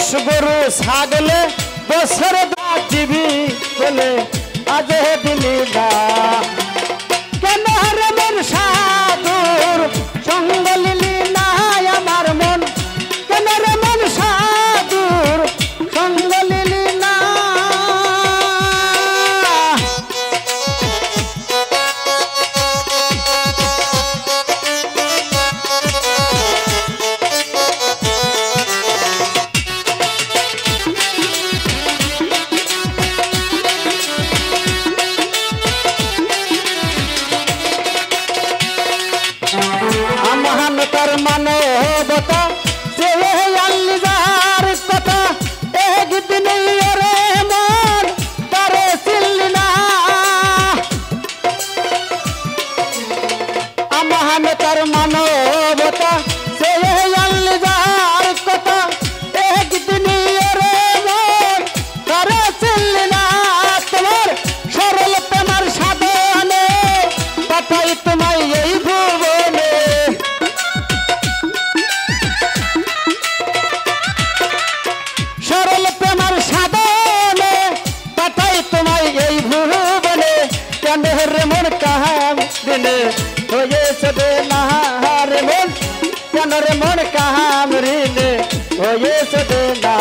মোষ গরু ছাগলে বছর দিবি বলে আজ দিলি না কেন রে মন সাধুর সঙ্গ লিলি না আমার মন কেন রে মন সাধুর সঙ্গ লিলি না মানবতা যে আল্লাহর কথা একদিন রে মন তারে চিনলি না আমাহান তার মানবতা যে আল্লাহর কথা একদিন রে মন তারে চিনলি না তোমার সরল প্রেমের সাধনে পাঠাই তোমায় এই ভুবনে সরল প্রেমের সাধনে পাঠাই তোমায় এই ভুবনে কেন রে মন কাহাম দিনে হয়েছে দে না রে মন কেন রে মন কাহাম ঋণে হয়েছে দে না